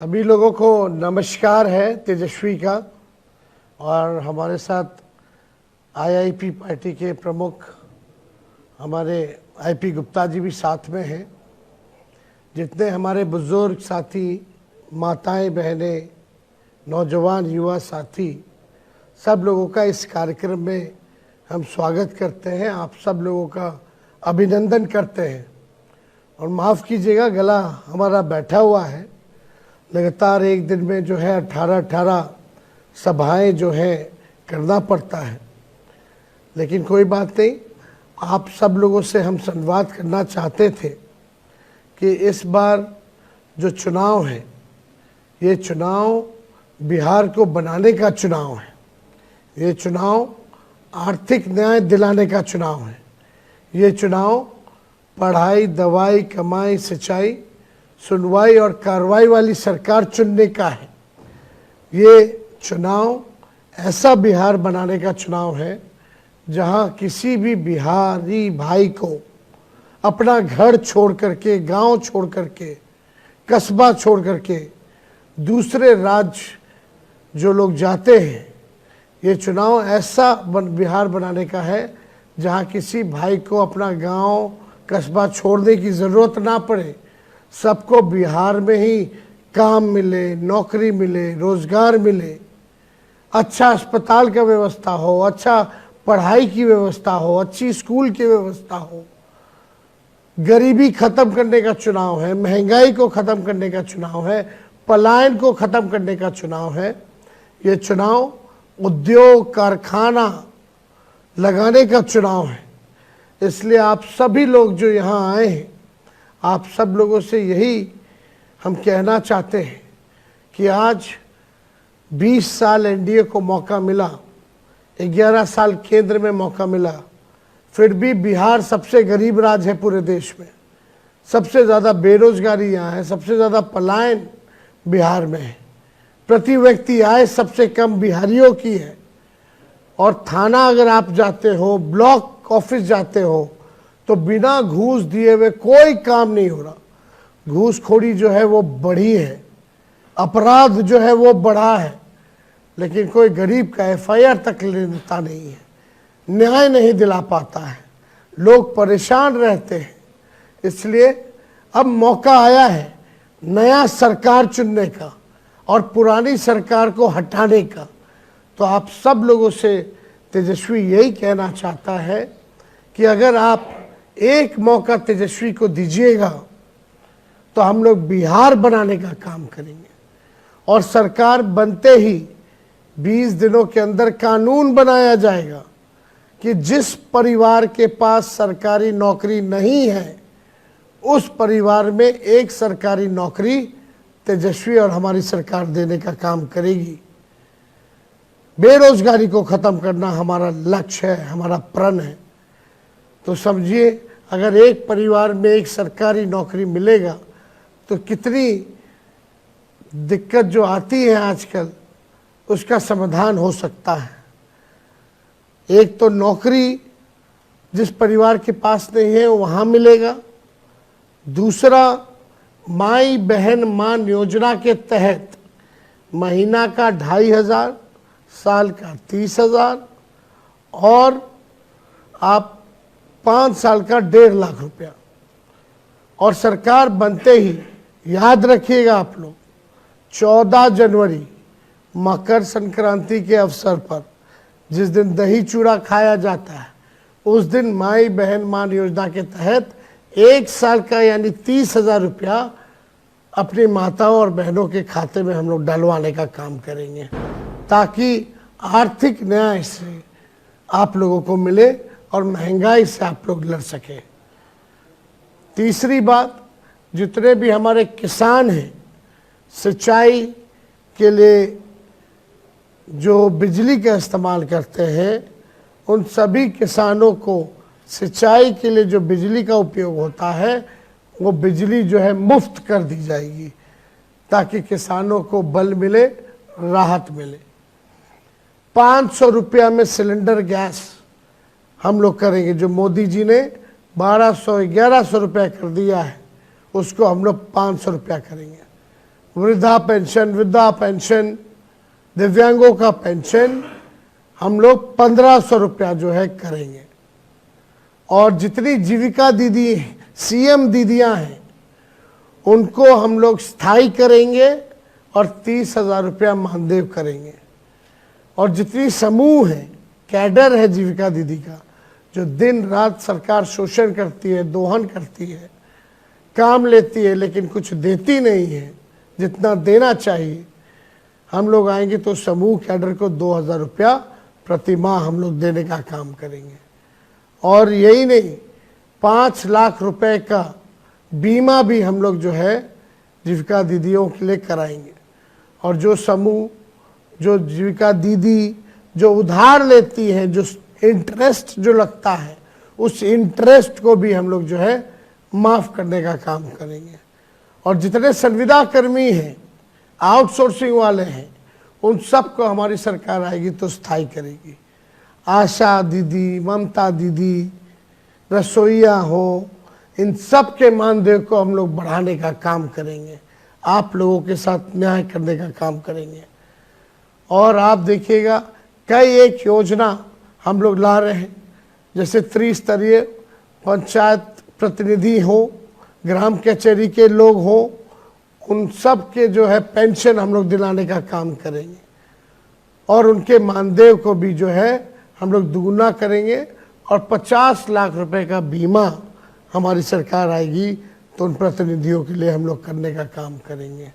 सभी लोगों को नमस्कार है तेजस्वी का। और हमारे साथ आईआईपी पार्टी के प्रमुख हमारे आईपी गुप्ता जी भी साथ में हैं। जितने हमारे बुजुर्ग साथी, माताएं, बहनें, नौजवान, युवा साथी, सब लोगों का इस कार्यक्रम में हम स्वागत करते हैं। आप सब लोगों का अभिनंदन करते हैं। और माफ़ कीजिएगा, गला हमारा बैठा हुआ है। लगातार एक दिन में जो है 18 सभाएं जो है करना पड़ता है, लेकिन कोई बात नहीं। आप सब लोगों से हम संवाद करना चाहते थे कि इस बार जो चुनाव है, ये चुनाव बिहार को बनाने का चुनाव है। ये चुनाव आर्थिक न्याय दिलाने का चुनाव है। ये चुनाव पढ़ाई, दवाई, कमाई, सिंचाई, सुनवाई और कार्रवाई वाली सरकार चुनने का है। ये चुनाव ऐसा बिहार बनाने का चुनाव है जहां किसी भी बिहारी भाई को अपना घर छोड़ करके, गांव छोड़ करके, कस्बा छोड़ करके दूसरे राज्य जो लोग जाते हैं, ये चुनाव ऐसा बिहार बनाने का है जहां किसी भाई को अपना गांव, कस्बा छोड़ने की ज़रूरत ना पड़े। सबको बिहार में ही काम मिले, नौकरी मिले, रोजगार मिले, अच्छा अस्पताल का व्यवस्था हो, अच्छा पढ़ाई की व्यवस्था हो, अच्छी स्कूल की व्यवस्था हो। गरीबी खत्म करने का चुनाव है, महंगाई को खत्म करने का चुनाव है, पलायन को खत्म करने का चुनाव है। ये चुनाव उद्योग, कारखाना लगाने का चुनाव है। इसलिए आप सभी लोग जो यहाँ आए हैं, आप सब लोगों से यही हम कहना चाहते हैं कि आज 20 साल एनडीए को मौका मिला, 11 साल केंद्र में मौका मिला, फिर भी बिहार सबसे गरीब राज्य है पूरे देश में। सबसे ज़्यादा बेरोजगारी यहाँ है, सबसे ज़्यादा पलायन बिहार में है। प्रति व्यक्ति आय सबसे कम बिहारियों की है। और थाना अगर आप जाते हो, ब्लॉक ऑफिस जाते हो, तो बिना घूस दिए हुए कोई काम नहीं हो रहा। घूसखोरी जो है वो बढ़ी है, अपराध जो है वो बढ़ा है, लेकिन कोई गरीब का एफआईआर तक लेता नहीं है, न्याय नहीं दिला पाता है, लोग परेशान रहते हैं। इसलिए अब मौका आया है नया सरकार चुनने का और पुरानी सरकार को हटाने का। तो आप सब लोगों से तेजस्वी यही कहना चाहता है कि अगर आप एक मौका तेजस्वी को दीजिएगा तो हम लोग बिहार बनाने का काम करेंगे। और सरकार बनते ही 20 दिनों के अंदर कानून बनाया जाएगा कि जिस परिवार के पास सरकारी नौकरी नहीं है, उस परिवार में एक सरकारी नौकरी तेजस्वी और हमारी सरकार देने का काम करेगी। बेरोजगारी को खत्म करना हमारा लक्ष्य है, हमारा प्रण है। तो समझिए, अगर एक परिवार में एक सरकारी नौकरी मिलेगा तो कितनी दिक्कत जो आती है आजकल, उसका समाधान हो सकता है। एक तो नौकरी जिस परिवार के पास नहीं है वहाँ मिलेगा। दूसरा, माई बहन मान योजना के तहत महीना का 2500, साल का 30,000 और आप 5 साल का 1.5 लाख रुपया। और सरकार बनते ही याद रखिएगा आप लोग, 14 जनवरी मकर संक्रांति के अवसर पर जिस दिन दही चूड़ा खाया जाता है, उस दिन माई बहन मान योजना के तहत 1 साल का यानी 30,000 रुपया अपनी माताओं और बहनों के खाते में हम लोग डलवाने का काम करेंगे, ताकि आर्थिक न्याय से आप लोगों को मिले और महंगाई से आप लोग लड़ सके। तीसरी बात, जितने भी हमारे किसान हैं, सिंचाई के लिए जो बिजली का इस्तेमाल करते हैं, उन सभी किसानों को सिंचाई के लिए जो बिजली का उपयोग होता है, वो बिजली जो है मुफ्त कर दी जाएगी, ताकि किसानों को बल मिले, राहत मिले। 500 रुपया में सिलेंडर गैस हम लोग करेंगे। जो मोदी जी ने 1200-1100 रुपया कर दिया है, उसको हम लोग 500 रुपया करेंगे। वृद्धा पेंशन, वृद्धा पेंशन, दिव्यांगों का पेंशन हम लोग 1500 रुपया जो है करेंगे। और जितनी जीविका दीदी सीएम दीदियां हैं उनको हम लोग स्थायी करेंगे और 30,000 रुपया मानदेय करेंगे। और जितनी समूह है, कैडर है जीविका दीदी का, जो दिन रात सरकार शोषण करती है, दोहन करती है, काम लेती है लेकिन कुछ देती नहीं है जितना देना चाहिए, हम लोग आएंगे तो समूह कैडर को 2,000 रुपया प्रति माह हम लोग देने का काम करेंगे। और यही नहीं, 5 लाख रुपए का बीमा भी हम लोग जो है जीविका दीदियों के लिए कराएंगे। और जो समूह, जो जीविका दीदी जो उधार लेती है, जो इंटरेस्ट जो लगता है, उस इंटरेस्ट को भी हम लोग जो है माफ करने का काम करेंगे। और जितने संविदा कर्मी हैं, आउटसोर्सिंग वाले हैं, उन सबको हमारी सरकार आएगी तो स्थायी करेगी। आशा दीदी, ममता दीदी, रसोईया हो, इन सब के मानदेय को हम लोग बढ़ाने का काम करेंगे, आप लोगों के साथ न्याय करने का काम करेंगे। और आप देखिएगा कई एक योजना हम लोग ला रहे हैं, जैसे त्रिस्तरीय पंचायत प्रतिनिधि हो, ग्राम कचहरी के लोग हो, उन सब के जो है पेंशन हम लोग दिलाने का काम करेंगे। और उनके मानदेय को भी जो है हम लोग दुगुना करेंगे। और 50 लाख रुपए का बीमा हमारी सरकार आएगी तो उन प्रतिनिधियों के लिए हम लोग करने का काम करेंगे।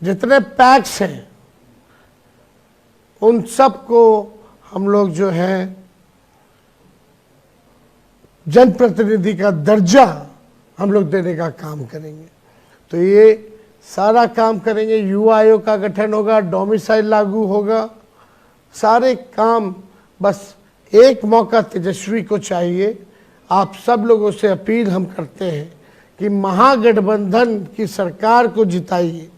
जितने पैक्स हैं उन सब को हम लोग जो है जनप्रतिनिधि का दर्जा हम लोग देने का काम करेंगे। तो ये सारा काम करेंगे। युवा आयोग का गठन होगा, डोमिसाइल लागू होगा, सारे काम। बस एक मौका तेजस्वी को चाहिए। आप सब लोगों से अपील हम करते हैं कि महागठबंधन की सरकार को जिताइए।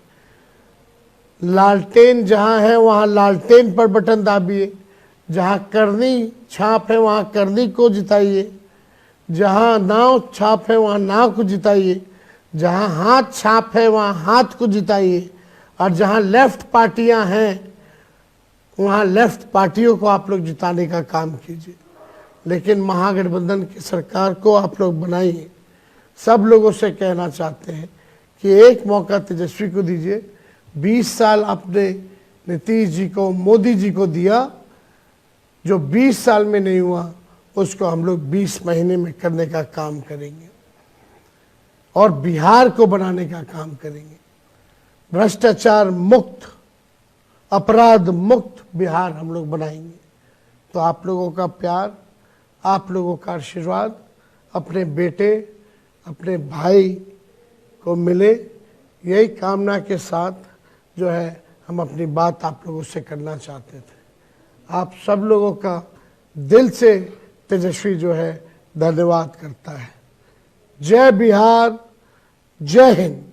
लालटेन जहां है वहां लालटेन पर बटन दाबिए, जहां करनी छाप है वहां करनी को जिताइए, जहां नाव छाप है वहां नाव को जिताइए, जहां हाथ छाप है वहां हाथ को जिताइए, और जहां लेफ्ट पार्टियां हैं वहां लेफ्ट पार्टियों को आप लोग जिताने का काम कीजिए। लेकिन महागठबंधन की सरकार को आप लोग बनाइए। सब लोगों से कहना चाहते हैं कि एक मौका तेजस्वी को दीजिए। 20 साल आपने नीतीश जी को, मोदी जी को दिया, जो 20 साल में नहीं हुआ उसको हम लोग 20 महीने में करने का काम करेंगे। और बिहार को बनाने का काम करेंगे। भ्रष्टाचार मुक्त, अपराध मुक्त बिहार हम लोग बनाएंगे। तो आप लोगों का प्यार, आप लोगों का आशीर्वाद अपने बेटे, अपने भाई को मिले, यही कामना के साथ जो है हम अपनी बात आप लोगों से करना चाहते थे। आप सब लोगों का दिल से तेजस्वी जो है धन्यवाद करता है। जय बिहार, जय हिंद।